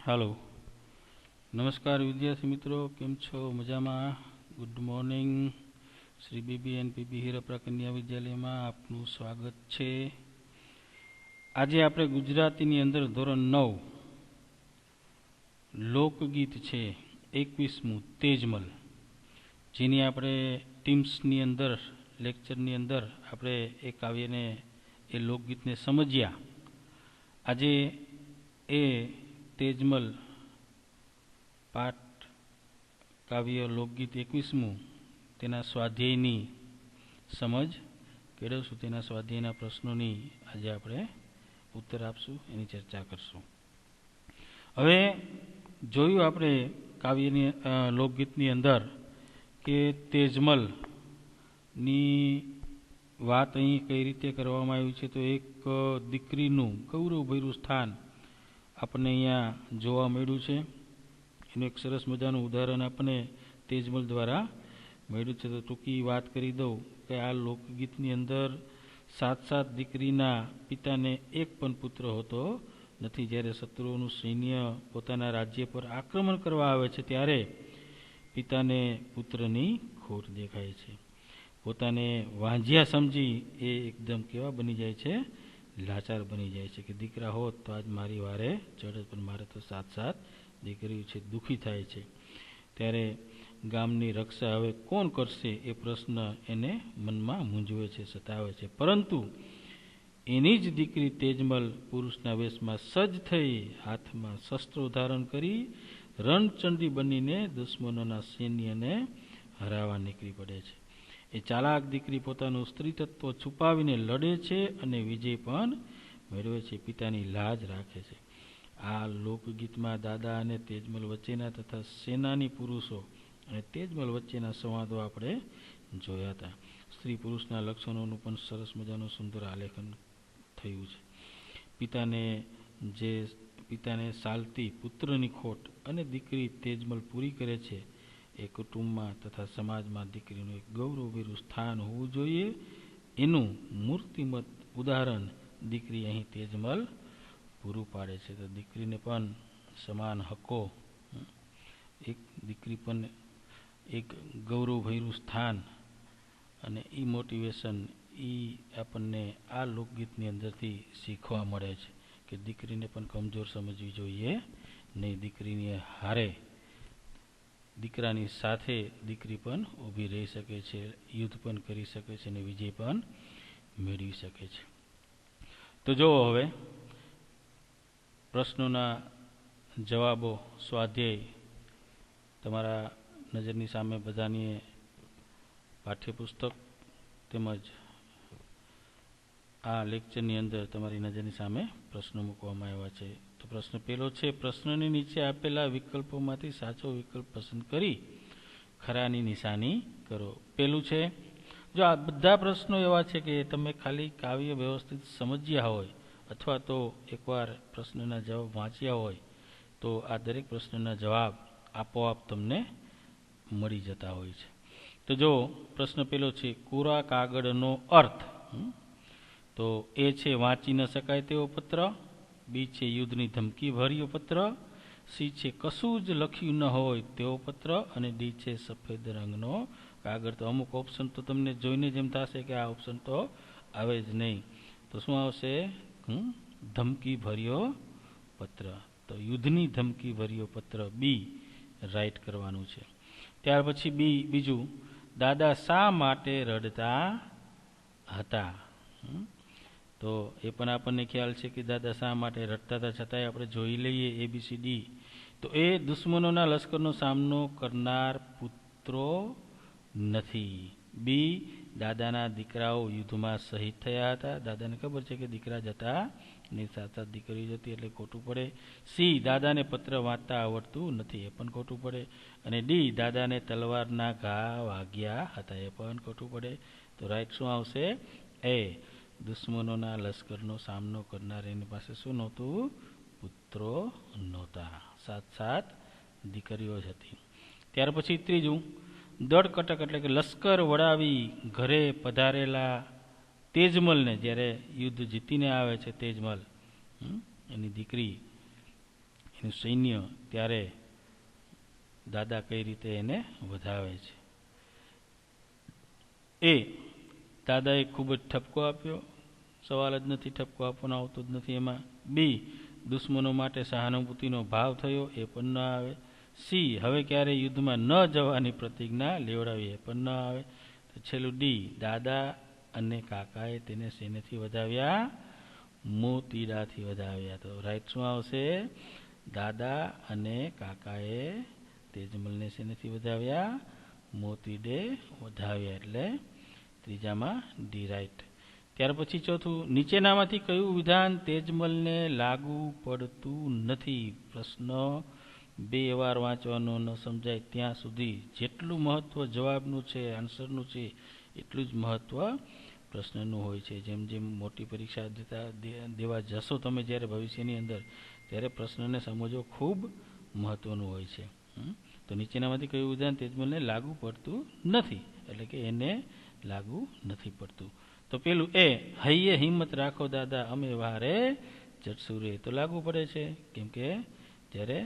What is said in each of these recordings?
હાલો, નમસ્કાર વિદ્યાર્થી મિત્રો, કેમ છો? મજામાં? Good morning. Shri BB and PB Hirpara Kanya વિદ્યાલયમાં આપનું સ્વાગત છે. આજે આપણે ગુજરાતીની અંદર ધોરણ 9 લોકગીત છે 21મું તેજમલ, જેની આપણે ટીમ્સની અંદર લેક્ચરની અંદર આપણે એ કાવ્યને એ લોકગીતને સમજ્યા. આજે એ તેજમલ પાઠ કાવ્ય લોકગીત 21મું તેના સ્વાધ્યાયની સમજ કેળવશું. તેના સ્વાધ્યાયના પ્રશ્નોની આજે આપણે ઉત્તર આપશું, એની ચર્ચા કરશું. હવે જોયું આપણે કાવ્યની લોકગીતની અંદર કે તેજમલની વાત અહીં કઈ રીતે કરવામાં આવી છે. તો એક દીકરીનું ગૌરવભર્યું સ્થાન આપણને અહીંયા જોવા મળ્યું છે. એનું એક સરસ મજાનું ઉદાહરણ આપણને તેજમલ દ્વારા મળ્યું છે. તો ટૂંકી વાત કરી દઉં કે આ લોકગીતની અંદર 7 દીકરીના પિતાને એક પણ પુત્ર હોતો નથી. જ્યારે શત્રુઓનું સૈન્ય પોતાના રાજ્ય પર આક્રમણ કરવા આવે છે ત્યારે પિતાને પુત્રની ખોટ દેખાય છે. પોતાને વાંઝિયા સમજી એ એકદમ કેવા બની જાય છે? લાચાર બની જાય છે કે દીકરા હોત તો આજ મારી વારે ચડત, પણ મારે તો 7 દીકરીઓ છે. દુઃખી થાય છે. ત્યારે ગામની રક્ષા હવે કોણ કરશે એ પ્રશ્ન એને મનમાં મૂંઝવે છે, સતાવે છે. પરંતુ એની જ દીકરી તેજમલ પુરુષના વેશમાં સજ્જ થઈ હાથમાં શસ્ત્રો ધારણ કરી રણચંડી બનીને દુશ્મનોના સૈન્યને હરાવવા નીકળી પડે છે. એ ચાલાક દીકરી પોતાનું સ્ત્રી તત્વ છુપાવીને લડે છે અને વિજય પણ મેળવે છે. પિતાની લાજ રાખે છે. આ લોકગીતમાં દાદા અને તેજમલ વચ્ચેના તથા સેનાની પુરુષો અને તેજમલ વચ્ચેના સંવાદો આપણે જોયા હતા. સ્ત્રી પુરુષના લક્ષણોનું પણ સરસ મજાનું સુંદર આલેખન થયું છે. પિતાને સાલતી પુત્રની ખોટ અને દીકરી તેજમલ પૂરી કરે છે. એ કુટુંબમાં તથા સમાજમાં દીકરીનું એક ગૌરવભર્યું સ્થાન હોવું જોઈએ, એનું મૂર્તિમત ઉદાહરણ દીકરી અહીં તેજમલ પૂરું પાડે છે. તો દીકરીને પણ સમાન હકો, એક દીકરી પણ એક ગૌરવભર્યું સ્થાન અને એ મોટિવેશન એ આપણને આ લોકગીતની અંદરથી શીખવા મળે છે કે દીકરીને પણ કમજોર સમજવી જોઈએ નહીં. દીકરીની હારે દીકરાની સાથે દીકરી પણ ઊભી રહી શકે છે, યુદ્ધ પણ કરી શકે છે અને વિજય પણ મેળવી શકે છે. તો જો હવે પ્રશ્નોના જવાબો, સ્વાધ્યાય તમારા નજરની સામે બધાની પાઠ્યપુસ્તક તેમજ આ લેક્ચરની અંદર તમારી નજરની સામે પ્રશ્નો મૂકવામાં આવ્યા છે. તો પ્રશ્ન પહેલો છે, પ્રશ્નની નીચે આપેલા વિકલ્પોમાંથી સાચો વિકલ્પ પસંદ કરી ખરાની નિશાની કરો. પહેલું છે, જો આ બધા પ્રશ્નો એવા છે કે તમે ખાલી કાવ્ય વ્યવસ્થિત સમજ્યા હોય અથવા તો એકવાર પ્રશ્નના જવાબ વાંચ્યા હોય તો આ દરેક પ્રશ્નના જવાબ આપોઆપ તમને મળી જતા હોય છે. તો જો પ્રશ્ન પહેલો છે, કોરા કાગળનો અર્થ. તો એ છે વાંચી ન શકાય તેવો પત્ર, બી છે યુદ્ધની ધમકી ભર્યો પત્ર, સી છે કશું જ લખ્યું ન હોય તેવો પત્ર અને ડી છે સફેદ રંગનો કાગળ. તો અમુક ઓપ્શન તો તમને જોઈને જ એમ થશે કે આ ઓપ્શન તો આવે જ નહીં. તો શું આવશે? ધમકી ભર્યો પત્ર. તો યુદ્ધની ધમકી ભર્યો પત્ર, બી રાઈટ કરવાનું છે. ત્યાર પછી બીજું, દાદા શા માટે રડતા હતા? તો એ પણ આપણને ખ્યાલ છે કે દાદા શા માટે રડતા હતા, છતાંય આપણે જોઈ લઈએ ABCD. તો એ દુશ્મનોના લશ્કરનો સામનો કરનાર પુત્રો નથી. બી, દાદાના દીકરાઓ યુદ્ધમાં શહીદ થયા હતા. દાદાને ખબર છે કે દીકરા જતા નહીં, 7 દીકરી જતી એટલે ખોટું પડે. સી, દાદાને પત્ર વાંચતા આવડતું નથી, એ પણ ખોટું પડે. અને ડી, દાદાને તલવારના ઘા વાગ્યા હતા, એ પણ ખોટું પડે. તો રાઈટ શું આવશે? એ, દુશ્મનોના લશ્કરનો સામનો કરનાર એની પાસે શું નહોતું? પુત્રો નહોતા. 7 દીકરીઓ જ હતી. ત્યાર પછી ત્રીજું, દળકટક એટલે કે લશ્કર વડાવી ઘરે પધારેલા તેજમલને, જ્યારે યુદ્ધ જીતીને આવે છે તેજમલ એની દીકરી, એનું સૈન્ય, ત્યારે દાદા કઈ રીતે એને વધાવે છે. એ દાદાએ ખૂબ જ ઠપકો આપ્યો, સવાલ જ નથી, ઠપકો આપવાનો આવતો જ નથી એમાં. બી, દુશ્મનો માટે સહાનુભૂતિનો ભાવ થયો, એ પણ ન આવે. સી, હવે ક્યારે યુદ્ધમાં ન જવાની પ્રતિજ્ઞા લેવડાવી, એ પણ ન આવે. તો છેલ્લું ડી, દાદા અને કાકાએ તેને શેનેથી વધાવ્યા? મોતીડાથી વધાવ્યા. તો રાઈટ શું આવશે? દાદા અને કાકાએ તેજમલને શેનેથી વધાવ્યા? મોતીડે વધાવ્યા. એટલે ત્રીજામાં ડી રાઈટ. ત્યાર પછી ચોથું, નીચેનામાંથી કયું વિધાન તેજમલને લાગુ પડતું નથી? પ્રશ્ન 2 વાર વાંચવાનો, ન સમજાય ત્યાં સુધી. જેટલું મહત્વ જવાબનું છે, આન્સરનું છે, એટલું જ મહત્વ પ્રશ્નનું હોય છે. જેમ જેમ મોટી પરીક્ષા દેવા જશો તમે જ્યારે ભવિષ્યની અંદર, ત્યારે પ્રશ્નને સમજવો ખૂબ મહત્વનું હોય છે. તો નીચેનામાંથી કયું વિધાન તેજમલને લાગુ પડતું નથી? એટલે કે એને લાગુ નથી પડતું. તો પેલું એ, હૈયે હિંમત રાખો દાદા, અમે વારે ચડશું રે. તો લાગુ પડે છે, કેમ કે જ્યારે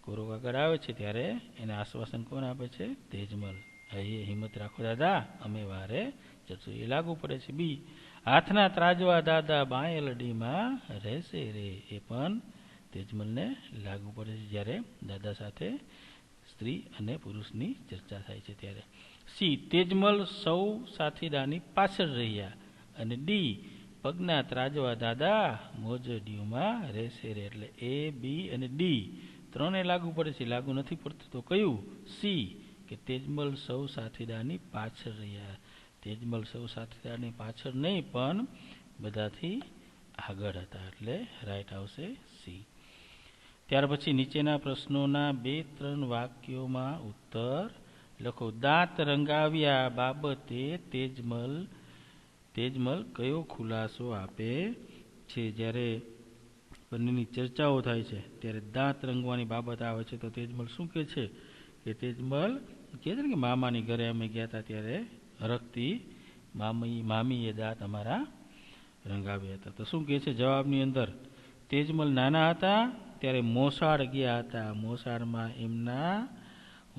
કોરો કાગળ આવે છે ત્યારે એને આશ્વાસન કોણ આપે છે? તેજમલ. હૈયે હિંમત રાખો દાદા, અમે વારે ચડશું, એ લાગુ પડે છે. બી, હાથના ત્રાજવા દાદા, બાંય લડીમાં રહેશે રે. એ પણ તેજમલને લાગુ પડે છે જ્યારે દાદા સાથે સ્ત્રી અને પુરુષની ચર્ચા થાય છે ત્યારે. સી, તેજમલ સૌ સાથીદારની પાછળ રહ્યા. અને ડી, પગના ત્રાજવા દાદા મોજડીઓમાં રહેશે રે. એટલે એ, બી અને ડી ત્રણે લાગુ પડે છે. લાગુ નથી પડતું તો કયું? સી, કે તેજમલ સૌ સાથીદારની પાછળ રહ્યા. તેજમલ સૌ સાથીદારની પાછળ નહીં, પણ બધાથી આગળ હતા. એટલે રાઈટ આવશે સી. ત્યાર પછી નીચેના પ્રશ્નોના 2-3 વાક્યોમાં ઉત્તર લખો. દાંત રંગાવ્યા બાબતે તેજમલ કયો ખુલાસો આપે છે? જ્યારે બંનેની ચર્ચાઓ થાય છે ત્યારે દાંત રંગવાની બાબત આવે છે તો તેજમલ શું કહે છે? કે તેજમલ કહે છે કે મામાની ઘરે અમે ગયા હતા ત્યારે હરખતી મામીએ દાંત અમારા રંગાવ્યા હતા. તો શું કહે છે જવાબની અંદર? તેજમલ નાના હતા ત્યારે મોસાળ ગયા હતા. મોસાળમાં એમના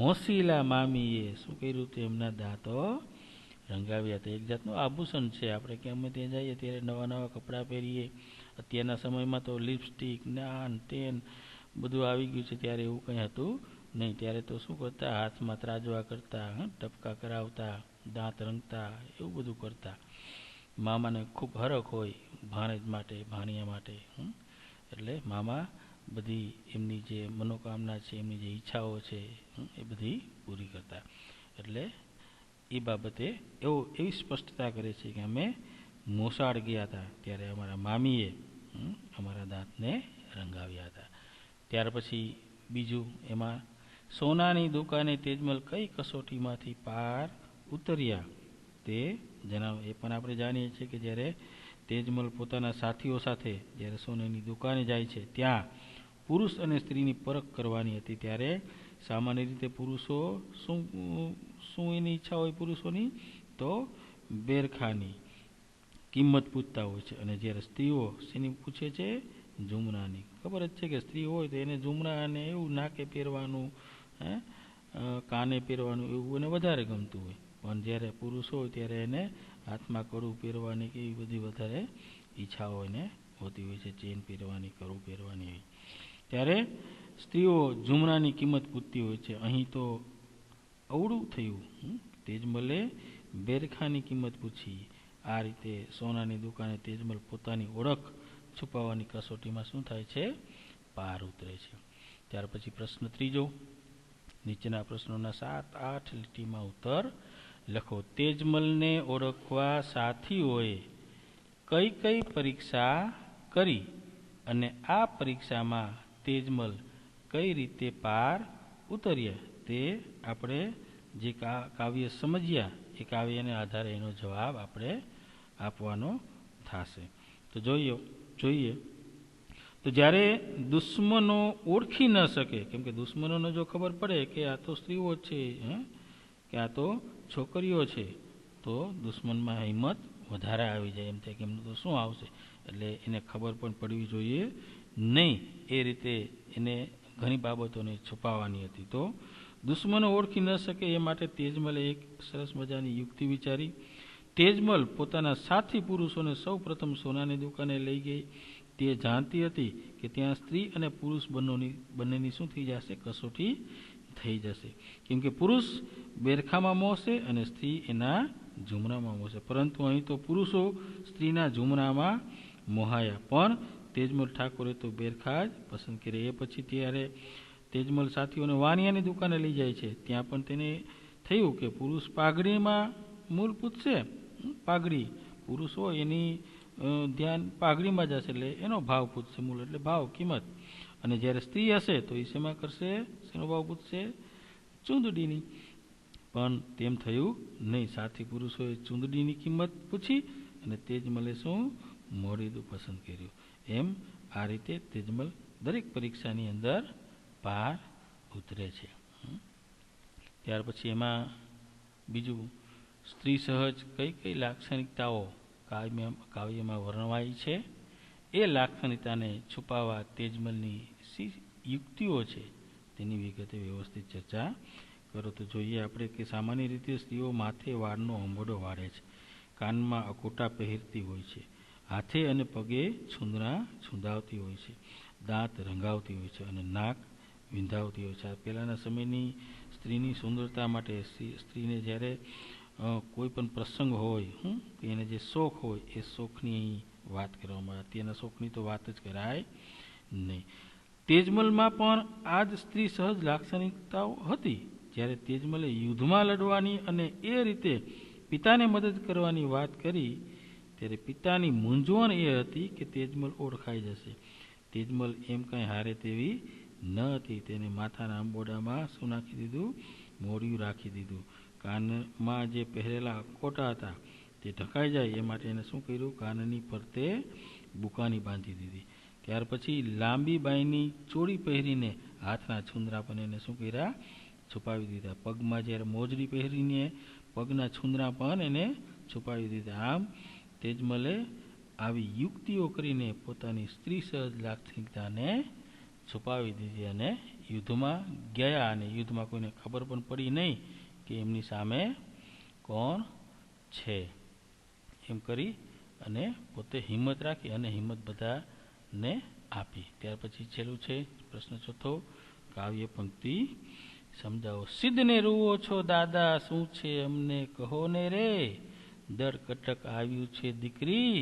હોંસીલા મામીએ શું કર્યું? તો એમના દાંતો રંગાવ્યા હતા. એક જાતનું આભૂષણ છે. આપણે કે અમે ત્યાં જઈએ ત્યારે નવા નવા કપડાં પહેરીએ. અત્યારના સમયમાં તો લિપસ્ટિક, નાન, તેન બધું આવી ગયું છે. ત્યારે એવું કંઈ હતું નહીં. ત્યારે તો શું કરતા? હાથમાં ત્રાજવા કરતા, ટપકા કરાવતા, દાંત રંગતા, એવું બધું કરતા. મામાને ખૂબ હરખ હોય ભાણેજ માટે, ભાણિયા માટે. એટલે મામા બધી એમની જે મનોકામના છે, એમની જે ઈચ્છાઓ છે, એ બધી પૂરી કરતા. એટલે એ બાબતે એવી સ્પષ્ટતા કરે છે કે અમે મોસાળ ગયા હતા ત્યારે અમારા મામીએ અમારા દાંતને રંગાવ્યા હતા. ત્યાર પછી બીજું, એમાં સોનાની દુકાને તેજમલ કઈ કસોટીમાંથી પાર ઉતર્યા તે જણાવો. એ પણ આપણે જાણીએ છીએ કે જ્યારે તેજમલ પોતાના સાથીઓ સાથે જ્યારે સોનાની દુકાને જાય છે ત્યાં પુરુષ અને સ્ત્રીની પરખ કરવાની હતી. ત્યારે સામાન્ય રીતે પુરુષો શું એની ઈચ્છા હોય પુરુષોની? તો બેરખાની કિંમત પૂછતા હોય છે. અને જ્યારે સ્ત્રીઓ શેની પૂછે છે? ઝુમરાની. ખબર જ છે કે સ્ત્રી હોય તો એને ઝુમરા અને એવું નાકે પહેરવાનું, કાને પહેરવાનું એવું એને વધારે ગમતું હોય. પણ જ્યારે પુરુષ હોય ત્યારે એને હાથમાં કડું પહેરવાની કે એવી બધી વધારે ઈચ્છાઓ એને હોતી હોય છે. ચેન પહેરવાની, કડું પહેરવાની. ત્યારે સ્ત્રીઓ ઝુમરાની કિંમત પૂછતી હોય છે. અહીં તો અવળું થયું. તેજમલે બેરખાની કિંમત પૂછી. આ રીતે સોનાની દુકાને તેજમલ પોતાની ઓળખ છુપાવવાની કસોટીમાં શું થાય છે? પાર ઉતરે છે. ત્યાર પછી પ્રશ્ન ત્રીજો, નીચેના પ્રશ્નોના 7-8 લીટીમાં ઉત્તર લખો. તેજમલને ઓળખવા સાથીઓએ કઈ કઈ પરીક્ષા કરી અને આ પરીક્ષામાં તેજમલ કઈ રીતે પાર ઉતર્યા? તે આપણે જે કાવ્ય સમજ્યા એ કાવ્યને આધારે એનો જવાબ આપણે આપવાનો થશે. તો જોઈએ તો જ્યારે દુશ્મનો ઓળખી ન શકે, કેમ કે દુશ્મનોને જો ખબર પડે કે આ તો સ્ત્રીઓ છે, કે આ તો છોકરીઓ છે, તો દુશ્મનમાં હિંમત વધારે આવી જાય. એમ થાય કે એમનું તો શું આવશે, એટલે એને ખબર પણ પડવી જોઈએ નહીં. એ રીતે એને ઘણી બાબતોને છુપાવવાની હતી. તો દુશ્મનો ઓળખી ન શકે એ માટે તેજમલે એક સરસ મજાની યુક્તિ વિચારી. તેજમલ પોતાના સાથી પુરુષોને સૌ પ્રથમ સોનાની દુકાને લઈ ગઈ. તે જાણતી હતી કે ત્યાં સ્ત્રી અને પુરુષ બંનેની શું થઈ જશે? કસોટી થઈ જશે. કેમ કે પુરુષ બેરખામાં મોહશે અને સ્ત્રી એના ઝુમરામાં મોહશે. પરંતુ અહીં તો પુરુષો સ્ત્રીના ઝુમરામાં મોહાયા, પણ તેજમલ ઠાકોરે તો બેરખા જ પસંદ કરી. એ પછી ત્યારે તેજમલ સાથીઓને વાણિયાની દુકાને લઈ જાય છે. ત્યાં પણ તેને થયું કે પુરુષ પાઘડીમાં મૂળ પૂછશે. પાઘડી પુરુષ હોય એની ધ્યાન પાઘડીમાં જશે, એટલે એનો ભાવ પૂછશે, મૂળ એટલે ભાવ, કિંમત. અને જ્યારે સ્ત્રી હશે તો એ શેમાં કરશે? શેનો ભાવ પૂછશે? ચૂંદડીની. પણ તેમ થયું નહીં. સાથી પુરુષોએ ચૂંદડીની કિંમત પૂછી અને તેજમલે શું? મોડીદું પસંદ કર્યું. એમ આ રીતે તેજમલ દરેક પરીક્ષાની અંદર પાર ઉતરે છે. ત્યાર પછી એમાં બીજું, સ્ત્રી સહજ કઈ કઈ લાક્ષણિકતાઓ કાવ્યમાં વર્ણવાઈ છે, એ લાક્ષણિકતાને છુપાવવા તેજમલની શી યુક્તિઓ છે તેની વિગતે વ્યવસ્થિત ચર્ચા કરો. તો જોઈએ આપણે કે સામાન્ય રીતે સ્ત્રીઓ માથે વાળનો અંબોડો વાળે છે, કાનમાં અકોટા પહેરતી હોય છે, હાથે અને પગે છૂંદરા છૂંદાવતી હોય છે, દાંત રંગાવતી હોય છે અને નાક વિંધાવતી હોય છે. આ પહેલાંના સમયની સ્ત્રીની સુંદરતા માટે સ્ત્રીને જ્યારે કોઈ પણ પ્રસંગ હોય કે એને જે શોખ હોય એ શોખની વાત કરવામાં આવે. તેના શોખની તો વાત જ કરાય નહીં. તેજમલમાં પણ આ જ સ્ત્રી સહજ લાક્ષણિકતાઓ હતી. જ્યારે તેજમલે યુદ્ધમાં લડવાની અને એ રીતે પિતાને મદદ કરવાની વાત કરી ત્યારે પિતાની મૂંઝવણ એ હતી કે તેજમલ ઓળખાઈ જશે. તેજમલ એમ કંઈ હારે તેવી ન હતી. તેને માથાના અંબોડામાં શું નાખી દીધું? મોડિયું રાખી દીધું. કાનમાં જે પહેરેલા અકોટા હતા તે ઢકાઈ જાય એ માટે એને શું કર્યું? કાનની ફરતે બુકાની બાંધી દીધી. ત્યાર પછી લાંબી બાઈની ચોળી પહેરીને હાથના છુંદરા પણ એને શું કર્યા? છુપાવી દીધા. પગમાં જ્યારે મોજડી પહેરીને પગના છુંદરા પણ એને છુપાવી દીધા. આમ તેજમલે આવી યુક્તિઓ કરીને પોતાની સ્ત્રી સહજ લાક્ષણિકતાને છુપાવી દીધી અને યુદ્ધમાં ગયા. અને યુદ્ધમાં કોઈને ખબર પણ પડી નહીં કે એમની સામે કોણ છે. એમ કરી અને પોતે હિંમત રાખી અને હિંમત બધાને આપી. ત્યાર પછી છેલ્લું છે પ્રશ્ન ચોથો, કાવ્ય પંક્તિ સમજાવો. સિદ્ધને રૂવો છો દાદા, શું છે અમને કહો ને રે, દર કટક આવ્યું છે દીકરી,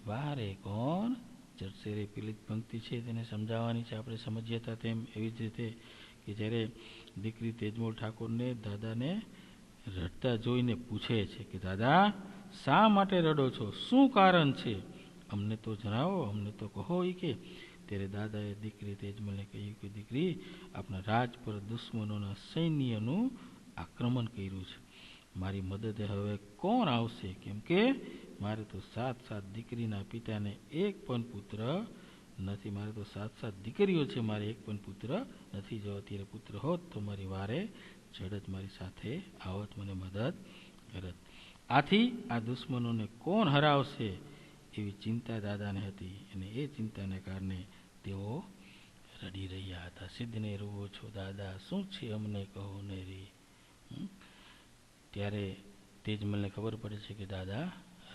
વારે કોણ ચડશે રે. પેલી પંક્તિ છે તેને સમજાવવાની છે. આપણે સમજીએ હતા તેમ એવી જ રીતે કે જ્યારે દીકરી તેજમલ ઠાકોરને દાદાને રડતા જોઈને પૂછે છે કે દાદા શા માટે રડો છો? શું કારણ છે? અમને તો જણાવો, અમને તો કહો. એ કે ત્યારે દાદાએ દીકરી તેજમલને કહ્યું કે દીકરી, આપણા રાજ પર દુશ્મનોના સૈન્યનું આક્રમણ કર્યું છે. મારી મદદે હવે કોણ આવશે? કેમ કે મારે તો સાત દીકરીના પિતાને એક પણ પુત્ર નથી. મારે તો સાત દીકરીઓ છે, મારે એક પણ પુત્ર નથી. જો અત્યારે પુત્ર હોત તો મારી વારે ચડત, મારી સાથે આવત, મને મદદ કરત. આથી આ દુશ્મનોને કોણ હરાવશે એવી ચિંતા દાદાને હતી અને એ ચિંતાને કારણે તેઓ રડી રહ્યા હતા. સિદ્ધને રૂવો છો દાદા, શું છે અમને કહો ને રે. ત્યારે તેજમલને ખબર પડે છે કે દાદા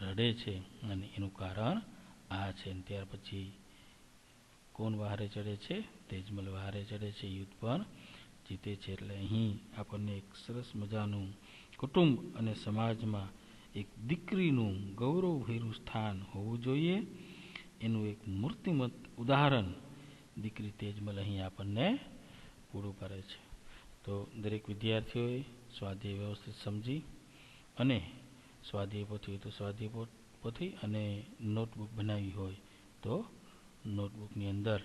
રડે છે અને એનું કારણ આ છે. ત્યાર પછી કોણ વહારે ચડે છે? તેજમલ વહારે ચડે છે, યુદ્ધ પણ જીતે છે. એટલે અહીં આપણને એક સરસ મજાનું કુટુંબ અને સમાજમાં એક દીકરીનું ગૌરવભર્યું સ્થાન હોવું જોઈએ એનું એક મૂર્તિમંત ઉદાહરણ દીકરી તેજમલ અહીં આપણને પૂરું પાડે છે. તો દરેક વિદ્યાર્થીઓએ સ્વાધ્યાય વ્યવસ્થિત સમજી અને સ્વાધ્યાય પોથી હોય તો સ્વાધ્યાય પોથી અને નોટબુક બનાવી હોય તો નોટબુકની અંદર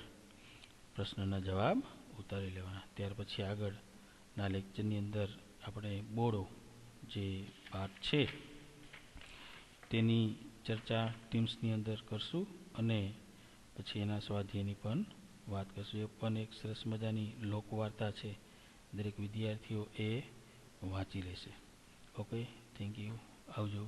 પ્રશ્નના જવાબ ઉતારી લેવાના. ત્યાર પછી આગળના લેક્ચરની અંદર આપણે બોડો જે પાઠ છે તેની ચર્ચા ટીમ્સની અંદર કરશું અને પછી એના સ્વાધ્યાયની પણ વાત કરશું. એ પણ એક સરસ મજાની લોકવાર્તા છે, દરેક વિદ્યાર્થીઓ એ વાંચી લેશે. ઓકે, થેન્ક યુ, આવજો.